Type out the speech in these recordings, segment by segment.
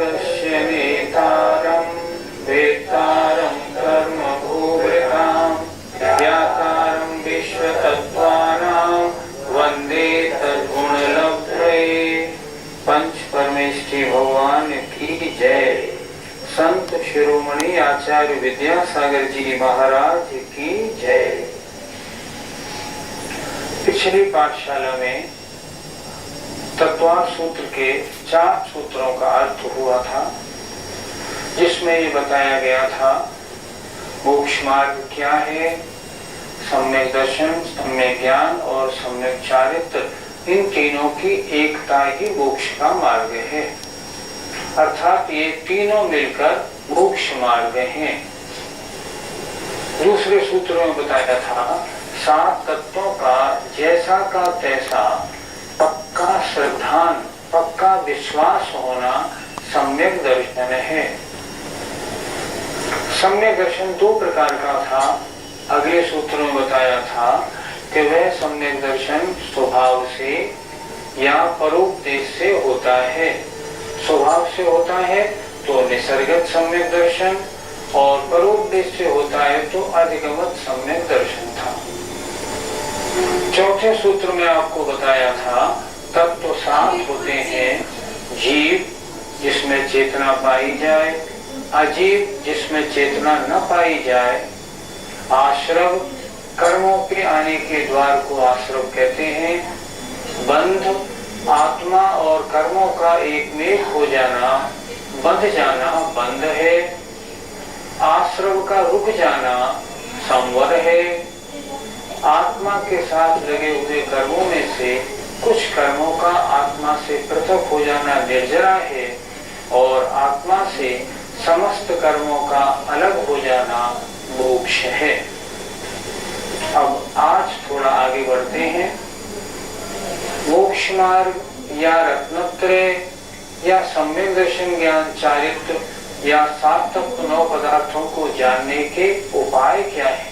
जगस्य नेतारं वेत्तारं कर्म भूभृतां व्यातारं विश्वतत्त्वानां वन्दे तद्गुणलब्धये। पंच परमेष्ठी भगवान की जय। संत शिरोमणि आचार्य विद्यासागर जी महाराज की जय। पिछली पाठशाला में तत्वार्थ सूत्र के 4 सूत्रों का अर्थ हुआ था, जिसमें ये बताया गया था मोक्ष मार्ग क्या है, सम्यक दर्शन, सम्यक ज्ञान और सम्यक चारित्र, इन तीनों की एकता ही मोक्ष का मार्ग है। अर्थात ये तीनों मिलकर मोक्ष मार्ग हैं। दूसरे सूत्र में बताया था 7 तत्वों का जैसा का तैसा पक्का श्रद्धान, पक्का विश्वास होना सम्यक दर्शन है। सम्यक दर्शन 2 प्रकार का था। अगले सूत्र में बताया था कि वह सम्यक दर्शन स्वभाव से या परोपदेश से होता है। स्वभाव से होता है तो निसर्गत सम्यक दर्शन, और परोपदेश से होता है तो अधिगमत सम्यक दर्शन था। चौथे सूत्र में आपको बताया था तत्व 7 होते हैं। जीव जिसमें चेतना पाई जाए, अजीव जिसमें चेतना न पाई जाए, आश्रव कर्मों के आने के द्वार को आश्रव कहते हैं, बंध आत्मा और कर्मों का एक में हो जाना, बंध जाना बंध है, आश्रव का रुक जाना संवर है, आत्मा के साथ लगे हुए कर्मों में से कुछ कर्मों का आत्मा से पृथक हो जाना निर्जरा है, और आत्मा से समस्त कर्मों का अलग हो जाना मोक्ष है। अब आज थोड़ा आगे बढ़ते हैं। मोक्ष मार्ग या रत्नत्रय या सम्यक दर्शन ज्ञान चारित्र या 7 तत्व 9 पदार्थों को जानने के उपाय क्या है,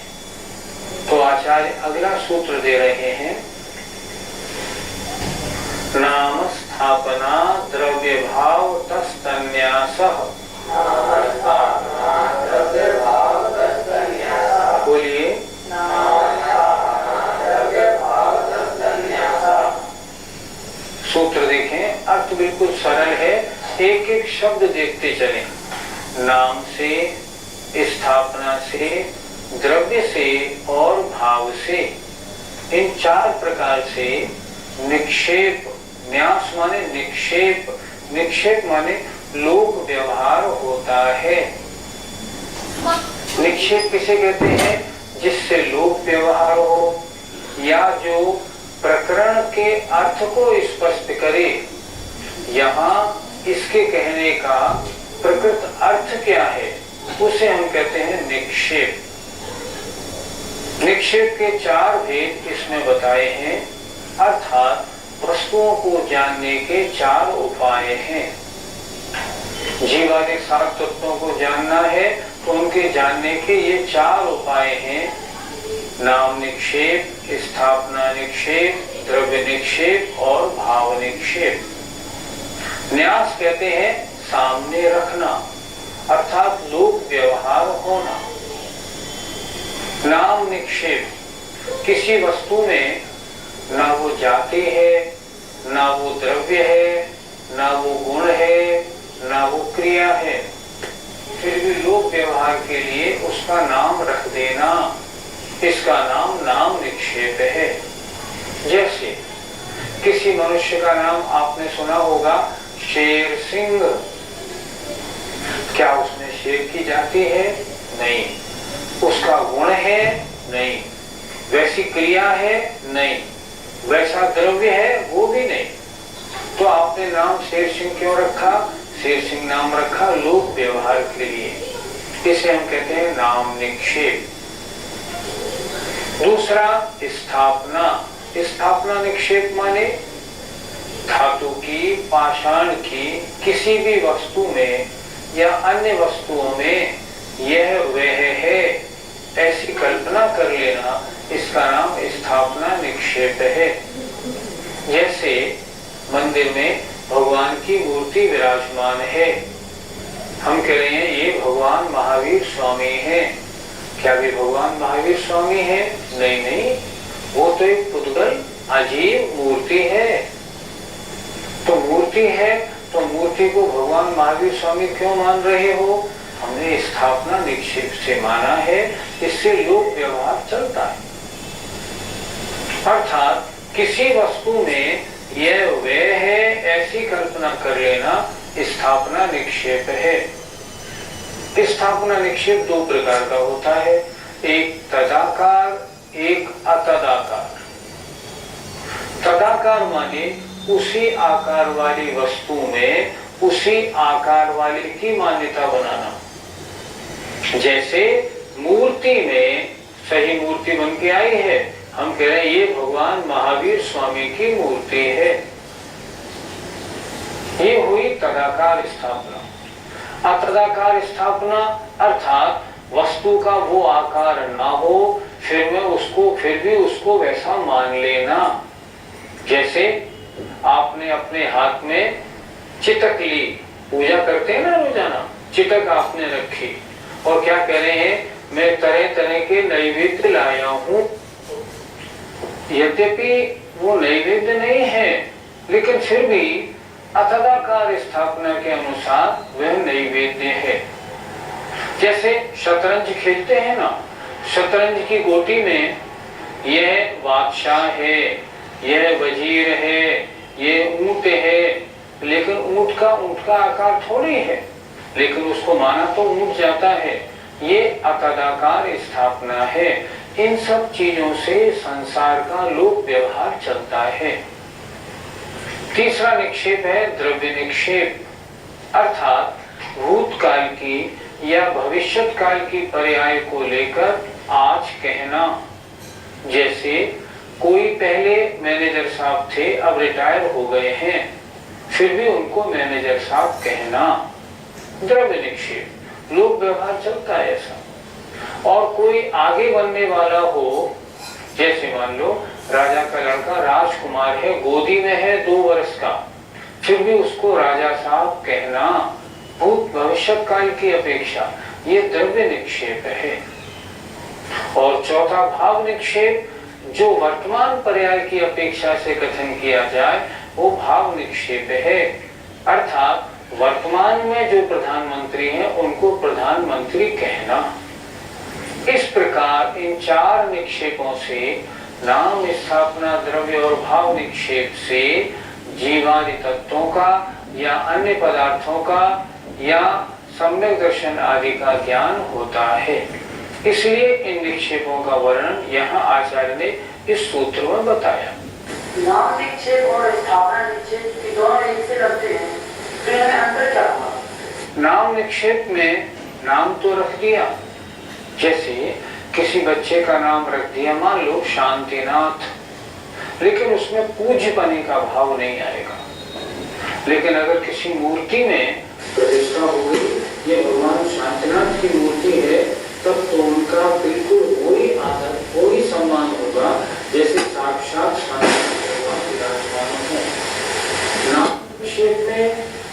तो आचार्य अगला सूत्र दे रहे हैं। नाम स्थापना द्रव्य भाव तस्तन्यासः। बोलिए। सूत्र देखें, अर्थ बिल्कुल सरल है, एक एक शब्द देखते चलें। नाम से, स्थापना से, द्रव्य से और भाव से, इन 4 प्रकार से निक्षेप, न्यास माने निक्षेप, निक्षेप माने लोक व्यवहार होता है। निक्षेप किसे कहते हैं? जिससे लोक व्यवहार हो, या जो प्रकरण के अर्थ को स्पष्ट करे। यहाँ इसके कहने का प्रकृत अर्थ क्या है, उसे हम कहते हैं निक्षेप। निक्षेप के 4 भेद इसमें बताए हैं, अर्थात वस्तुओं को जानने के 4 उपाय हैं। जीवादिक 7 तत्वों को जानना है तो उनके जानने के ये 4 उपाय हैं। नाम निक्षेप, स्थापना निक्षेप, द्रव्य निक्षेप और भाव निक्षेप। न्यास कहते हैं सामने रखना, अर्थात लोक व्यवहार होना। नाम निक्षेप किसी वस्तु में ना वो जाति है, ना वो द्रव्य है, ना वो गुण है, ना वो क्रिया है, फिर भी लोक व्यवहार के लिए उसका नाम रख देना, इसका नाम नाम निक्षेप है। जैसे किसी मनुष्य का नाम आपने सुना होगा शेर सिंह। क्या उसमें शेर की जाति है? नहीं। उसका गुण है? नहीं। वैसी क्रिया है? नहीं। वैसा द्रव्य है? वो भी नहीं। तो आपने नाम शेर सिंह क्यों रखा? शेर सिंह नाम रखा लोक व्यवहार के लिए। इसे हम कहते हैं नाम निक्षेप। दूसरा स्थापना। स्थापना निक्षेप माने धातु की, पाषाण की किसी भी वस्तु में या अन्य वस्तुओं में यह वह है ऐसी कल्पना कर लेना, इसका नाम स्थापना निक्षेप है। जैसे मंदिर में भगवान की मूर्ति विराजमान है, हम कह रहे हैं ये भगवान महावीर स्वामी हैं। क्या वे भगवान महावीर स्वामी हैं? नहीं नहीं, वो तो एक पुद्गल अजीब मूर्ति है। तो मूर्ति है तो मूर्ति को भगवान महावीर स्वामी क्यों मान रहे हो? हमने स्थापना निक्षेप से माना है, इससे लोक व्यवहार चलता है। अर्थात किसी वस्तु में यह वह है ऐसी कल्पना कर लेना स्थापना निक्षेप है। स्थापना निक्षेप दो प्रकार का होता है, एक तदाकार, एक अतदाकार। तदाकार माने उसी आकार वाली वस्तु में उसी आकार वाले की मान्यता बनाना। जैसे मूर्ति में सही मूर्ति बन के आई है, हम कह रहे हैं ये भगवान महावीर स्वामी की मूर्ति है। ये हुई तदाकार स्थापना। अतदाकार स्थापना अर्थात वस्तु का वो आकार ना हो, फिर भी उसको वैसा मान लेना। जैसे आपने अपने हाथ में चितक ली, पूजा करते हैं ना रोजाना, चितक आपने रखी और क्या कह रहे हैं, मैं तरह तरह के नैवेद्य लाया हूँ। यद्यपि वो नैवेद्य नहीं है, लेकिन फिर भी अतदाकार स्थापना के अनुसार वह नैवेद्य है। जैसे शतरंज खेलते हैं ना, शतरंज की गोटी में यह बादशाह है, यह वजीर है, ये ऊंट है, लेकिन ऊंट का आकार थोड़ी है, लेकिन उसको माना तो ऊंट जाता है। ये अतदाकार स्थापना है। इन सब चीजों से संसार का लोक व्यवहार चलता है। तीसरा निक्षेप है द्रव्य निक्षेप, अर्थात भूतकाल की या भविष्यत काल की पर्याय को लेकर आज कहना। जैसे कोई पहले मैनेजर साहब थे, अब रिटायर हो गए हैं, फिर भी उनको मैनेजर साहब कहना, द्रव्य निक्षेप। लोक व्यवहार चलता है ऐसा। और कोई आगे बनने वाला हो, जैसे मान लो राजा का लड़का राजकुमार है, गोदी में है 2 वर्ष का, फिर भी उसको राजा साहब कहना, भूत भविष्य काल की अपेक्षा, ये द्रव्य निक्षेप है। और चौथा भाव निक्षेप, जो वर्तमान पर्याय की अपेक्षा से कथन किया जाए, वो भाव निक्षेप है। अर्थात वर्तमान में जो प्रधानमंत्री हैं उनको प्रधानमंत्री कहना। इस प्रकार इन 4 निक्षेपों से, नाम, स्थापना, द्रव्य और भाव निक्षेप से जीवादि तत्वों का या अन्य पदार्थों का या सम्यक दर्शन आदि का ज्ञान होता है। इसलिए इन निक्षेपों का वर्णन यहाँ आचार्य ने इस सूत्र में बताया। नाम निक्षेप और स्थापना निक्षेप दोनों एक से लगते हैं, तो इनमें अंतर क्या हुआ? नाम निक्षेप में नाम तो रख दिया, जैसे किसी बच्चे का नाम रख दिया, मान लो शांतिनाथ, लेकिन उसमें पूज्यपने का भाव नहीं आएगा। लेकिन अगर किसी मूर्ति में प्रतिष्ठा हो गई, ये भगवान शांतिनाथ की मूर्ति है, तब तो उनका बिल्कुल वही आदर, वही सम्मान होगा जैसे साक्षात शांतिनाथ विराजमान है। नाम निक्षेप में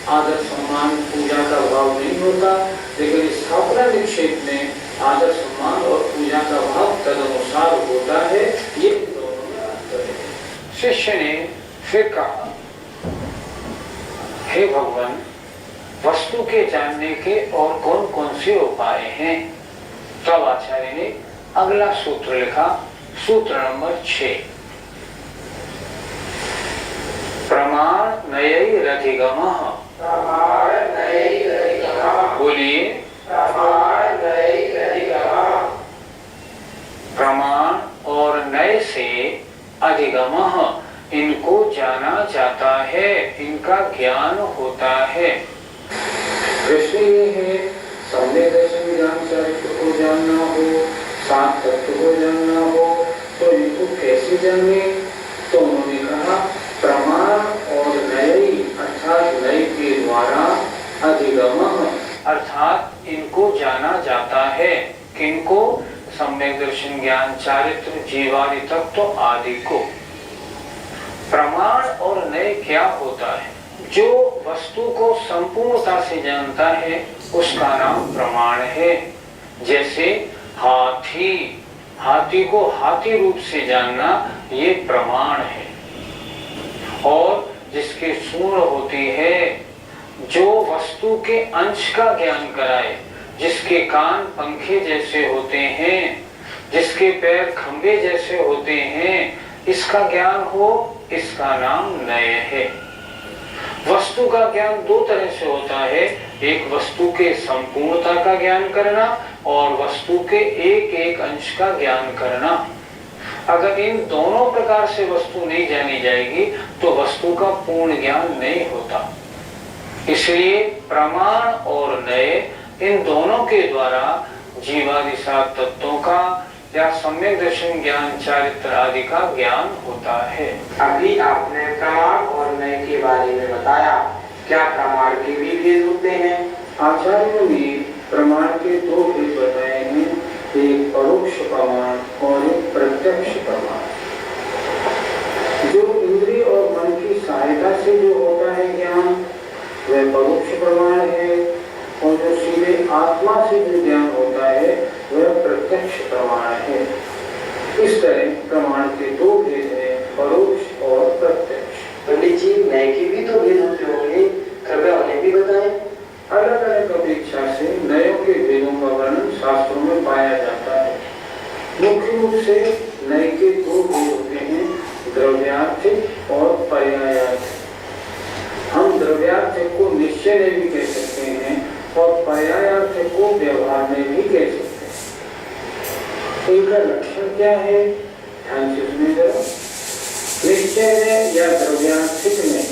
आदर सम्मान पूजा का भाव नहीं होता, लेकिन स्थापना निक्षेप में आदर सम्मान और पूजा का भाव तदनुसार होता है। ये दोनों में अंतर है। शिष्य ने फिर कहा, हे भगवान, वस्तु के जानने के और कौन कौन से उपाय हैं? तब आचार्य ने अगला सूत्र लिखा, सूत्र नंबर 6, प्रमाण नयैरधिगमः। बोलिए, प्रमाण और नय से अधिगमः, इनको जाना जाता है, इनका ज्ञान होता है। प्रश्न ये है, सम्यक दर्शन ज्ञान चरित्र को जानना हो, 7 तत्व को जानना हो, तो इनको कैसे जाने? तो उन्होंने कहा, प्रमाण और नय अर्थात नय के द्वारा अधिगमः, अर्थात इनको जाना जाता है। किनको? सम्यक दर्शन ज्ञान चारित्र जीवादि तत्व आदि को। प्रमाण और नय क्या होता है? जो वस्तु को संपूर्णता से जानता है उसका नाम प्रमाण है। जैसे हाथी, हाथी को हाथी रूप से जानना ये प्रमाण है। और जिसके सूंड होती है, जो वस्तु के अंश का ज्ञान कराए, जिसके कान पंखे जैसे होते हैं, जिसके पैर खंबे जैसे होते हैं, इसका ज्ञान हो, इसका नाम नय है। वस्तु का ज्ञान दो तरह से होता है, एक वस्तु के संपूर्णता का ज्ञान करना और वस्तु के एक एक अंश का ज्ञान करना। अगर इन दोनों प्रकार से वस्तु नहीं जानी जाएगी तो वस्तु का पूर्ण ज्ञान नहीं होता। इसलिए प्रमाण और नय, इन दोनों के द्वारा जीवादि सात तत्वों का या सम्यक दर्शन ज्ञान चारित्र आदि का ज्ञान होता है। अभी आपने प्रमाण और नय के बारे में बताया, क्या प्रमाण के भी भेद होते हैं? आचार्यों ने प्रमाण के दो भेद बताए हैं, एक परोक्ष प्रमाण और एक प्रत्यक्ष प्रमाण। जो इंद्रिय और मन की सहायता से जो होता है ज्ञान, वह परोक्ष प्रमाण है, और जो सीधे आत्मा से जो ज्ञान होता है वह प्रत्यक्ष प्रमाण है। इस तरह प्रमाण के दो भेद हैं, परोक्ष और प्रत्यक्ष। पंडित जी, नय के भी तो भेद होते होंगे, कृपया उन्हें भी बताएं। अलग अलग अपेक्षा से नयों के भेदों का वर्णन शास्त्रों में पाया जाता है। मुख्य रूप से नय के दो भेद होते हैं, द्रव्यार्थिक और पर्यायार्थिक। हम द्रव्यार्थिक को निश्चय में भी कह सकते हैं और पर्यायार्थिक को व्यवहार में भी कह सकते हैं। इनका लक्षण क्या है, ध्यान से सुनिए जरा। निश्चय में या द्रव्यार्थिक में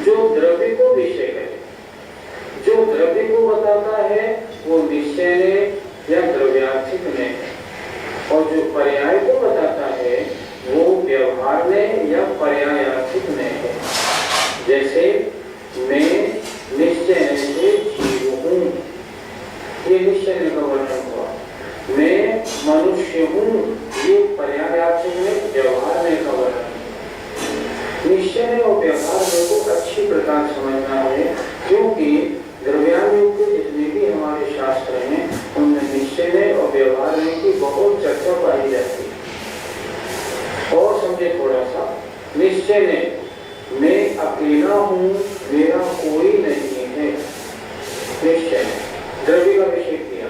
जो द्रव्य को विषय करे, जो द्रव्य को बताता है वो निश्चय में या द्रव्यार्थिक में है, और जो पर्याय को बताता है वो व्यवहार में या पर्यायार्थिक में है। जैसे मैं निश्चय से जीव हूँ, ये निश्चय का वर्णन हुआ। मैं मनुष्य हूँ, ये पर्यायार्थिक में व्यवहार में का वर्णन। निश्चय और व्यवहार में को अच्छी प्रकार समझना है, क्योंकि द्रव्यानुयोग के जितने भी हमारे शास्त्र हैं उनमें निश्चय और व्यवहार में की बहुत चर्चा पाई जाती है। और समझे थोड़ा सा, निश्चय मैं अकेला हूँ, मेरा कोई नहीं है, निश्चय द्रव्य का विषय किया।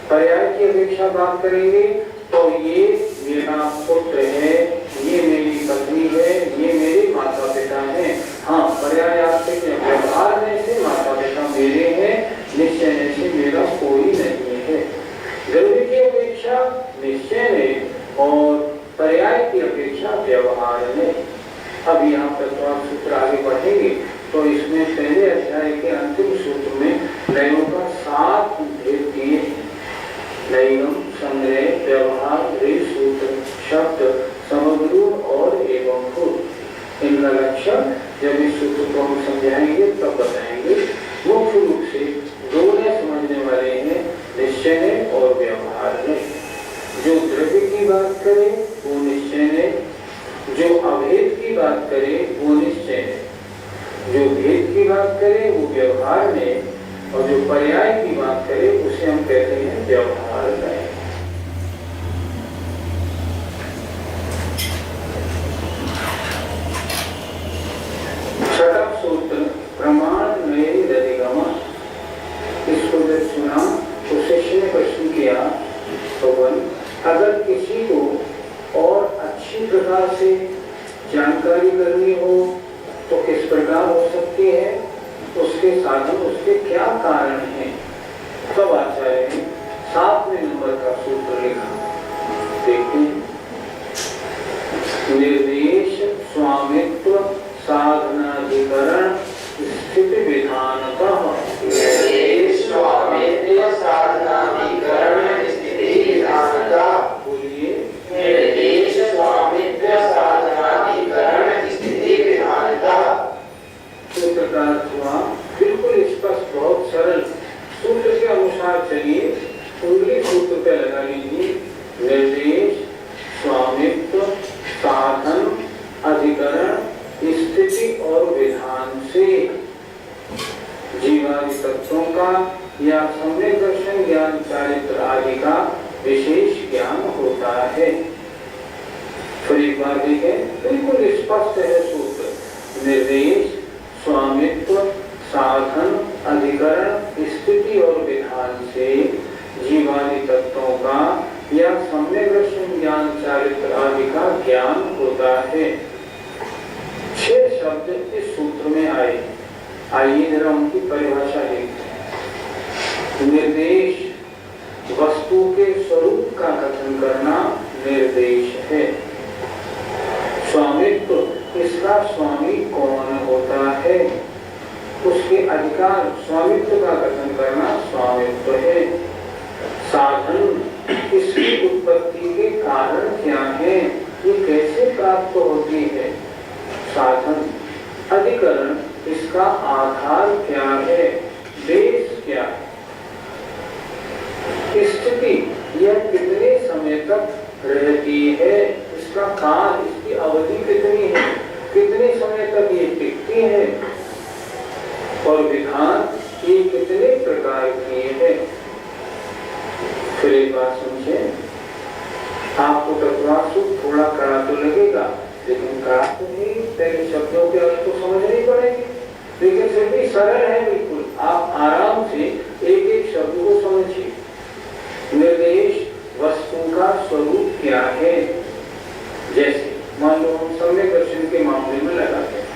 पर्याय की अपेक्षा बात करेंगे तो ये मेरा पुत्र है, ये मेरी पत्नी है, ये मेरे माता पिता हैं। हाँ, पर्यायार्थिक व्यवहार में से माता पिता मेरे हैं, निश्चय से मेरा कोई नहीं है। द्रव्य की अपेक्षा निश्चय में और पर्याय की अपेक्षा व्यवहार में। अब यहाँ तत्वार्थ सूत्र आगे बढ़ेंगे तो इसमें पहले अध्याय के अंतिम सूत्र में नयों का 7 भेद दिए। नयम, संग्रह, व्यवहार, सूत्र, शब्द, समग्र और एवं भूत। इनका लक्षण जब इस सूत्र को हम समझाएंगे तब बताएंगे। मुख्य रूप से दो ने समझने वाले हैं, निश्चय और व्यवहार में। जो द्रव्य की बात करे वो निश्चय है, जो अभेद की बात करे वो निश्चय है, जो भेद की बात करे वो व्यवहार में, और जो पर्याय की बात करे उसे हम कहते हैं व्यवहार में। छठा सूत्र प्रमाण नय अधिगम। इसको जब सुना तो शिष्य ने प्रश्न किया, तो अगर किसी को और अच्छी प्रकार से जानकारी करनी हो तो किस प्रकार हो सकती है, उसके साधन, उसके क्या कारण हैं। तब आचार्य ने 7वें नंबर का सूत्र लिखा। देखिए, निर्देश, स्वामित्व, साधनाधिकरण, स्थिति विधानतः। निर्देश, स्वामित्व, साधनाधिकरण, स्थिति विधानतः। बोलिए, निर्देश, स्वामित्व, साधनाधिकरण, स्थिति विधानतः। सूत्र का अर्थ हुआ बिल्कुल स्पष्ट, बहुत सरल। सूत्र के अनुसार चलिए, उंगली सूत्र पे लगा लीजिए। निर्देश, स्वामित्व, साधन, अधिकरण, स्थिति और विधान से जीवादि तत्वों का या सम्यक दर्शन ज्ञान चारित्र आदि का विशेष ज्ञान होता है। फिर एक बार देखें, बिल्कुल स्पष्ट है सूत्र। निर्देश, स्वामित्व, साधन, अधिकरण, स्थिति और विधान से जीवादि तत्वों का या सम्यक दर्शन ज्ञान चारित्र आदि का ज्ञान होता है। 6 शब्द इस सूत्र में आए। आइए जरा उनकी परिभाषा देखते हैं। निर्देश, वस्तु के स्वरूप का कथन करना निर्देश है। स्वामित्व, इसका स्वामी कौन होता है, उसके अधिकार, स्वामित्व का कथन करना स्वामित्व है। साधन, इसकी उत्पत्ति के कारण क्या है, ये कैसे प्राप्त होती है, साधन। अधिकरण, इसका आधार क्या है, बेस क्या है। स्थिति, यह कितने समय तक रहती है, इसका काल, इसकी अवधि कितनी है, कितने समय तक ये टिकती है। और विधान, ये कितने प्रकार की है। फिर एक बात समझे, आपको तत्वासु थोड़ा कड़ा तो लगेगा, लेकिन कड़ा तो नहीं, पहले शब्दों के अर्थ तो समझने पड़ेंगे, लेकिन फिर भी सरल है बिल्कुल। आप आराम से एक एक शब्द को समझिए। निर्देश, वस्तु का स्वरूप क्या है। जैसे मान लो हम सम्यक दर्शन के मामले में लगाते हैं।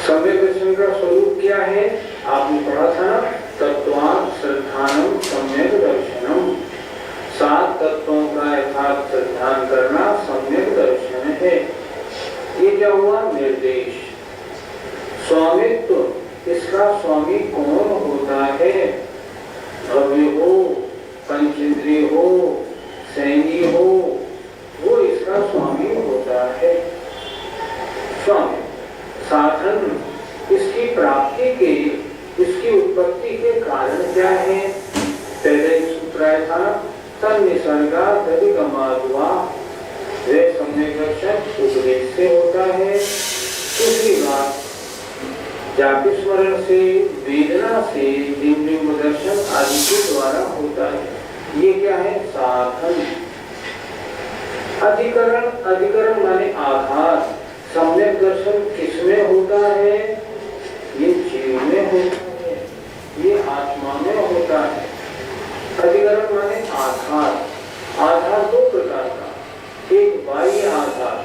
सम्यक दर्शन का स्वरूप क्या है, आपने पढ़ा था ना, तत्वात् श्रद्धानम सम्यक दर्शनम। 7 तत्वों का यथार्थ श्रद्धान करना सम्यक दर्शन है। ये क्या हुआ, निर्देश। स्वामित्व, इसका स्वामी कौन होता है, भव्य हो, पंचेंद्रिय हो, सैनी हो, वो इसका स्वामी होता है, स्वामी। साधन, इसकी प्राप्ति के, इसकी उत्पत्ति के कारण क्या है। पहले एक सूत्र आया था, तन निसर्गाधिगमाद्वा, वे सम्यक दर्शन उपदेश से होता है। दूसरी बात, जाति स्मरण से, वेदना से, इंद्रिय दर्शन आदि के द्वारा होता है। ये क्या है, साधन। अधिकरण, अधिकरण माने आधार। सम्यक दर्शन किसमें होता है, ये जीव में होता है, ये आत्मा में होता है। अधिकरण माने आधार। आधार 2 प्रकार का, एक बाह्य आधार।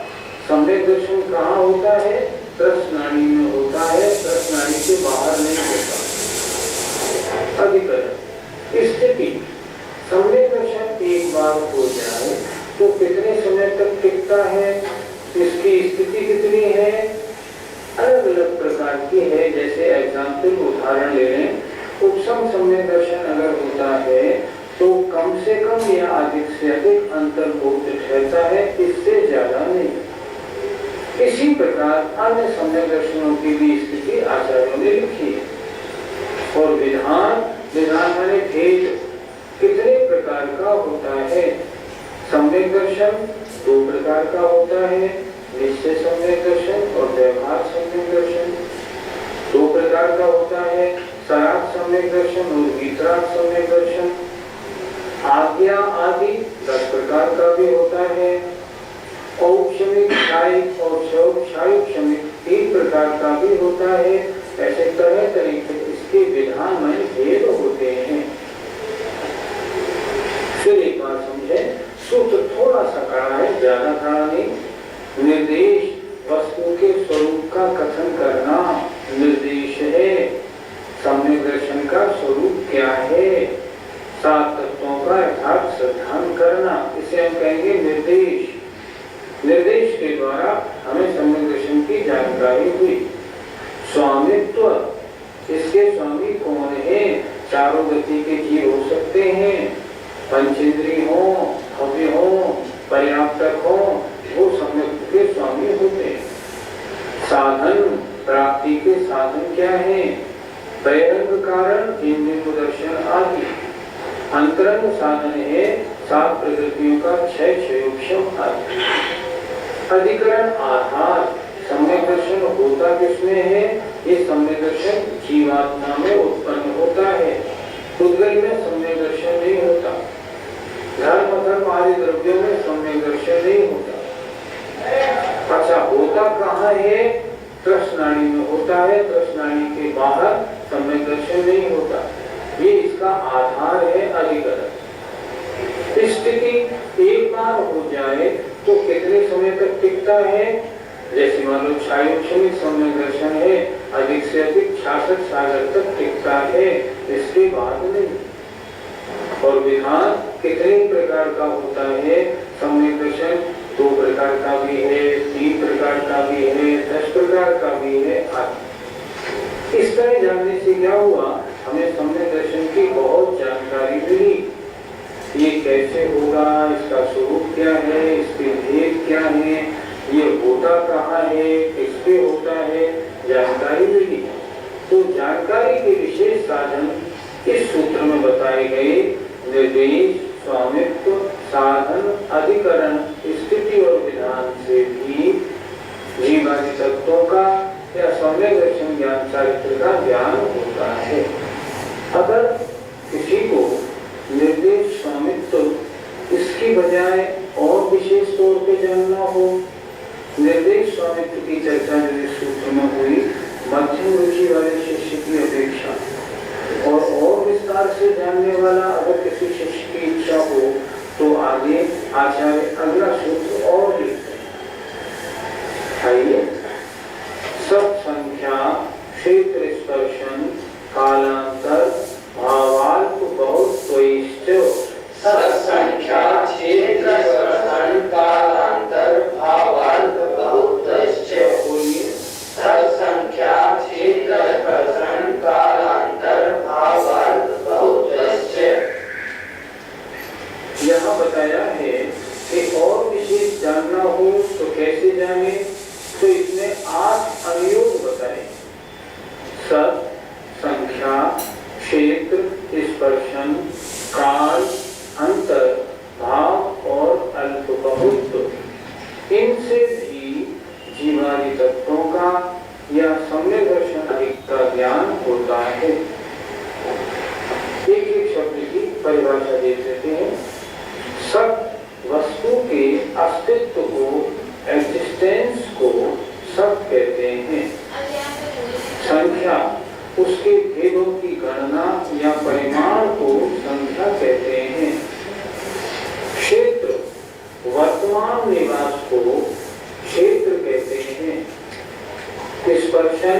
सम्यक दर्शन कहाँ होता है, प्रश्नानी में होता है, प्रश्नानी से बाहर नहीं होता। अधिकरण। स्थिति, सम्यक दर्शन एक बार हो जाए तो कितने समय तक टिकता है, इसकी स्थिति कितनी है, अलग अलग प्रकार की है। जैसे एग्जाम्पल उदाहरण ले लें, उपसम सम्यक दर्शन अगर होता है तो कम से कम या अधिक से अधिक अंतर्भुक्त ठहरता है, इससे ज्यादा नहीं। इसी प्रकार अन्य सम्यक दर्शनों की भी स्थिति आचार्यों ने लिखी है। और विधान, विधान माने भेद, कितने प्रकार का होता है। सम्यक दर्शन 2 प्रकार का होता है, निश्चय सम्यक दर्शन और व्यवहार सम्यक दर्शन। 2 प्रकार का होता है, सराग सम्यक दर्शन और वितराग सम्यक दर्शन। आज्ञा आदि 10 प्रकार का भी होता है। औपशमिक, क्षायिक और क्षायिक 3 प्रकार का भी होता है। ऐसे तरह तरह के इसके विधान में भेद होते हैं। फिर एक बार समझे, सूत्र थोड़ा सा कड़ा है, ज्यादा कड़ा नहीं। निर्देश, वस्तु के स्वरूप का कथन करना निर्देश है। सम्यक दर्शन का स्वरूप क्या है, 7 तत्वों का यथार्थ श्रद्धान करना, इसे हम कहेंगे निर्देश। निर्देश के द्वारा हमें सम्यक दर्शन की जानकारी हुई। स्वामित्व, इसके स्वामी कौन है, चारों गति के जीव हो सकते हैं, पंचेंद्रिय हो, भव्य हो, पर्याप्तक हो, वो सम्यक के स्वामी होते हैं। साधन, प्राप्ति के साधन क्या है, बहिरंग कारण, इंद्रिय दर्शन आदि। अंतरंग साधन है 7 प्रकृतियों का क्षय क्षयोक्षम आदि। अधिकरण आधार, सम्यक दर्शन होता किसमें है? ये सम्यक दर्शन जीवात्मा में उत्पन्न होता है। पुद्गल में सम्यक दर्शन नहीं होता, धर्म आदि द्रव्यों में सम्यक दर्शन नहीं होता। अच्छा, होता कहाँ है? तृष्णानी में होता है, तृष्णानी के बाहर सम्यक दर्शन नहीं होता। ये इसका आधार है अधिकरण। स्थिति एक बार हो जाए तो कितने समय तक टिकता है? जैसे मान लो क्षायोक्षणी सम्यक दर्शन है, अधिक से अधिक 66 सागर तक टिकता है, इसके बाद नहीं। और विधान कितने प्रकार का होता है? सम्यक दर्शन 2 प्रकार का भी है, 3 प्रकार का भी है, 10 प्रकार का भी है आदि। इस तरह जानने से क्या हुआ? हमें सम्यक दर्शन की बहुत जानकारी मिली। ये कैसे होगा, इसका स्वरूप क्या है, इसके भेद क्या है, ये होता कहाँ है, किसपे होता है, जानकारी मिली। तो जानकारी के विशेष साधन इस सूत्र में बताए गए निर्देश, स्वामित्व, साधन, अधिकरण, स्थिति और विधान से भी जीवादि तत्वों का या सम्यक दर्शन ज्ञान चारित्र का ज्ञान होता है। अगर किसी को निर्देश, स्वामित्व इसकी बजाय और विशेष तौर पे जानना हो, निर्देश स्वामित्व की चर्चा जो इस सूत्र में हुई मध्यम रुचि वाले शिष्य की अपेक्षा, और विस्तार से जानने वाला अगर किसी शिष्य की इच्छा हो तो आगे आचार्य अगला सूत्र और लिखते हैं। आइए, सब संख्या, क्षेत्र स्पर्शन, कालांतर, भावाल्प बहुत स्वइष्ट। संख्या, क्षेत्र स्पर्शन, कालांतर, भावाल्प बहुत स्वइष्ट। बोलिए, संख्या, क्षेत्र स्पर्शन, कालांतर, भावाल्प बहुत स्वइष्ट। यहाँ बताया है कि और विशेष जानना हो तो कैसे जाने? तो इसमें 8 अनुयोग बताए। सत, संख्या, क्षेत्र, स्पर्शन, काल, अंतर, भाव और अल्प बहुत, इनसे भी जीवादि तत्वों का या सम्यक दर्शन का ज्ञान होता है। एक एक शब्द की परिभाषा दे देते हैं। सब वस्तु के अस्तित्व को, एग्जिस्टेंस को सब कहते हैं। संख्या उसके भेदों की गणना या परिमाण को संख्या कहते हैं। क्षेत्र वर्तमान निवास को क्षेत्र कहते हैं। स्पर्शन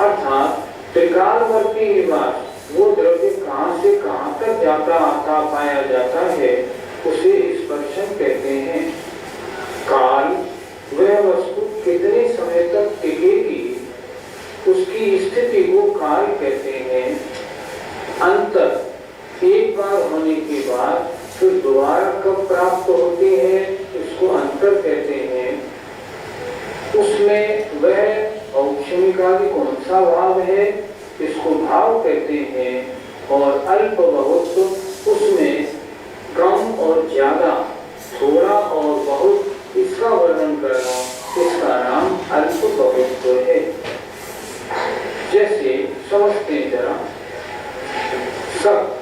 अर्थात त्रिकालवर्ती निवास, वो द्रव्य कहाँ से कहाँ तक जाता आता पाया जाता है, उसे स्पर्शन कहते हैं। काल वह वस्तु कितने समय तक टिकेगी, उसकी स्थिति को काल कहते हैं। अंतर एक बार होने के बाद फिर दोबारा कब प्राप्त होती है, इसको अंतर कहते हैं। उसमें वह औक्षणिकादि कौन सा भाव है, इसको भाव कहते हैं। और अल्प बहुत, उसमें कम और ज्यादा, थोड़ा और बहुत, इसका वर्णन करना, इसका नाम अल्प बहुत है। जैसे समझते हैं जरा, सब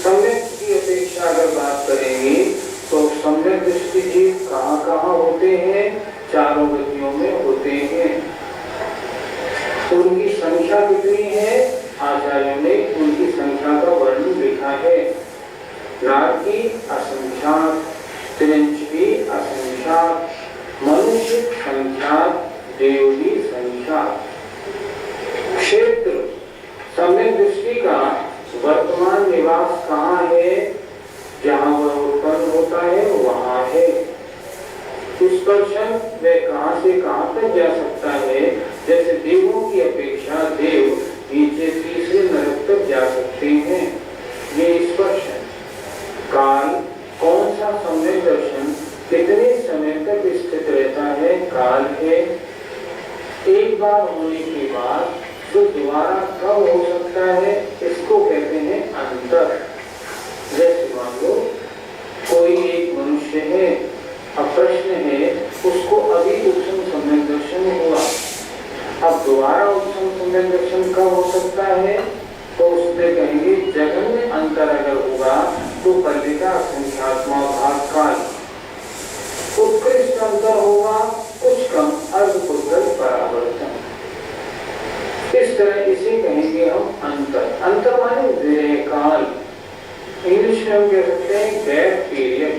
सम्यक की अपेक्षा अगर बात करेंगे तो सम्यक दृष्टि जीव कहाँ कहाँ होते हैं? चारों गतियों में होते हैं। उनकी संख्या कितनी है? आचार्यों ने उनकी संख्या का वर्णन लिखा है। नारकी असंख्यात, त्रिंचवी असंख्यात, मनुष्य संख्यात, देवी संख्यात। क्षेत्र सम्यक दृष्टि का वर्तमान निवास कहाँ है? जहाँ वह उत्पन्न होता है वहाँ है। स्पर्शन वह कहाँ से कहाँ तक जा सकता है? जैसे देवों की अपेक्षा देव नीचे तीसरे नरक तक जा सकते हैं, ये स्पर्शन। काल कौन सा सम्यक दर्शन कितने समय तक स्थित रहता है, काल है। एक बार होने के बाद जो दोबारा कब हो सकता है, इसको कहते हैं अंतर। जैसे मान लो कोई एक मनुष्य है, अब प्रश्न है उसको अभी उत्तम सम्यक दर्शन तो कल्पिता संख्यात्मक भाग काल उत्कृष्ट अंतर होगा, कुछ कम अर्धपुत्रक परावर्तन। इस तरह इसे कहेंगे हम अंतर। अंतर माने विरह काल, इंग्लिश में हम कह सकते हैं गैप पीरियड।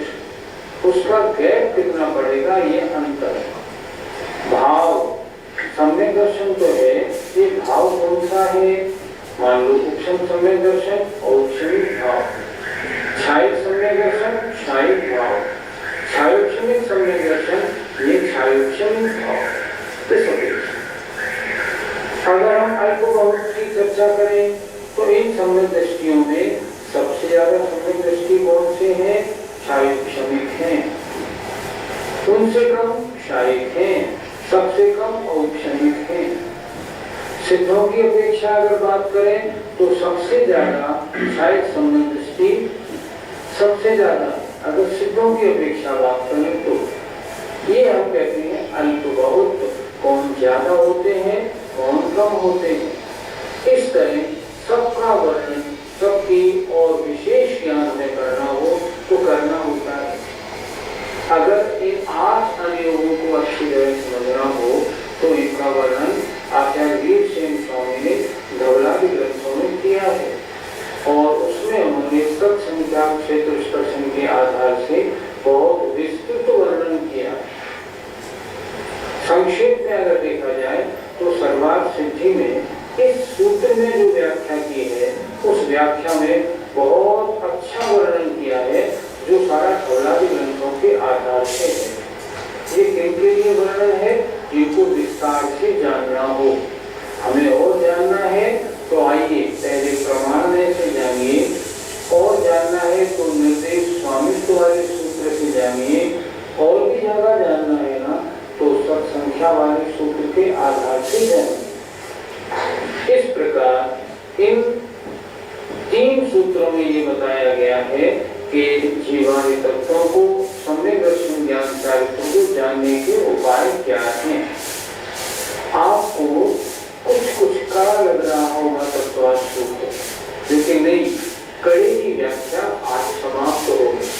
उसका गैप कितना पड़ेगा, ये अंतर। भाव सम्यक दर्शन तो है, ये भाव कौन सा है, मान लो उपशम सम्यक दर्शन और क्षणिक भाव, छायिक सम्यक दर्शन, छायिक भाव, छायोक्षणिक सम्यक दर्शन, ये छायोक्षणिक भाव। अगर हम अल्प बहुत की चर्चा करें तो इन सम्यक दृष्टियों में सबसे ज्यादा सम्यक दृष्टि कौन से हैं, छायोक्षणिक हैं, उनसे कम क्षायिक हैं, सबसे कम औक्षणिक हैं। सिद्धों की अपेक्षा अगर बात करें तो सबसे ज्यादा क्षायिक सम्यक दृष्टि, सबसे ज्यादा अगर सिद्धों की अपेक्षा बात करें तो ये हम कहते हैं अल्प बहुत, कौन ज्यादा होते हैं कौन कम होते हैं। इस तरह सबका वर्णन सबकी और विशेष ज्ञान में करना हो तो करना होता है। अगर इन 8 अनुयोगों को अच्छी तरह समझना हो तो इनका वर्णन आचार्य वीरसेन स्वामी ने धवलादी ग्रंथों में किया है और उसमें उन्होंने सत्संख्या क्षेत्र स्पर्शन के आधार से बहुत विस्तृत वर्णन किया। संक्षेप में अगर देखा जाए तो सर्वार्थ सिद्धि में इस सूत्र में जो व्याख्या की है उस व्याख्या में बहुत अच्छा वर्णन किया है जो सारा धवलादी ग्रंथों के आधार से है। ये किनके लिए वर्णन है, जिनको विस्तार से जानना हो। हमें और जानना है तो आइए पहले प्रमाण में से जानिए, और जानना है तो निर्देश स्वामित्व वाले सूत्र से जानिए, और भी ज्यादा जानना है ना तो सत्संख्या वाले सूत्र के आधार से जानिए। इस प्रकार इन 3 सूत्रों में ये बताया गया है कि जीवाणु तत्वों को सम्यक दर्शन ज्ञान चारित्रों को जानने के उपाय क्या हैं। आपको कुछ कड़ा लग रहा होगा तत्वार्थ सूत्र, लेकिन नहीं, कड़ी की व्याख्या आज समाप्त हो गई।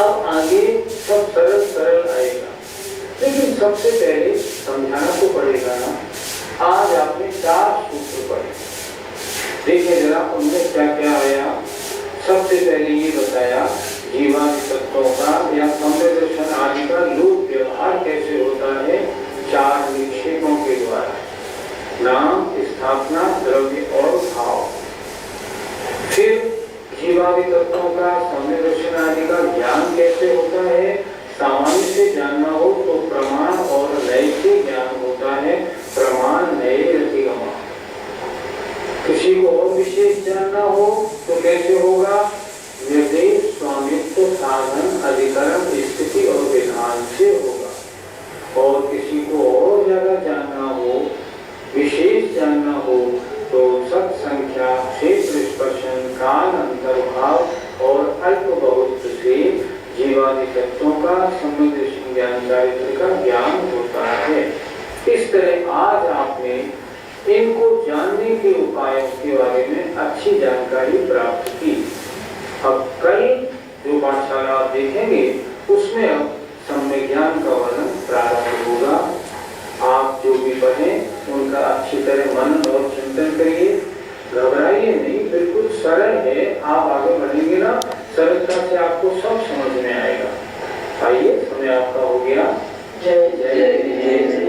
अब आगे सब सरल आएगा, लेकिन सबसे पहले समझाना तो पड़ेगा ना। आज आपने 4 सूत्र पढ़े, देखिए जरा उनमें क्या क्या आया। सबसे पहले ये बताया जीवाणु तत्वों का या सम्यक दर्शन आदि का लोक व्यवहार कैसे होता है, 4 निक्षेपों के द्वारा, नाम, स्थापना, द्रव्य और भाव। फिर जीवाणु तत्वों का सम्यक दर्शन आदि का ज्ञान कैसे होता है, सामान्य से जानना हो तो प्रमाण और लय से ज्ञान होता है, प्रमाण लय रतिगमा। किसी को और विशेष जानना हो तो कैसे होगा, निर्देश स्वामित्व साधन अधिकरण स्थिति और विधान से होगा। और किसी को और ज्यादा जानना हो, विशेष जानना हो तो सत्संख्या, क्षेत्र स्पर्शन, काल अंतर्भाव और अल्प बहुत से जीवादि तत्वों का सम्यक दर्शन ज्ञान चारित्र का ज्ञान होता है। इस तरह आज आपने इनको जानने के उपायों के बारे में अच्छी जानकारी प्राप्त की। अब कल जो पाठशाला आप देखेंगे उसमें अब सम्यक ज्ञान का वर्णन प्रारंभ होगा। आप जो भी पढ़ें उनका अच्छी तरह मनन और चिंतन करिए, घबराइए नहीं, बिल्कुल सरल है। आप आगे बढ़ेंगे ना, सरलता से आपको सब समझ में आएगा। आइए, समय आपका हो गया। जय जय जय।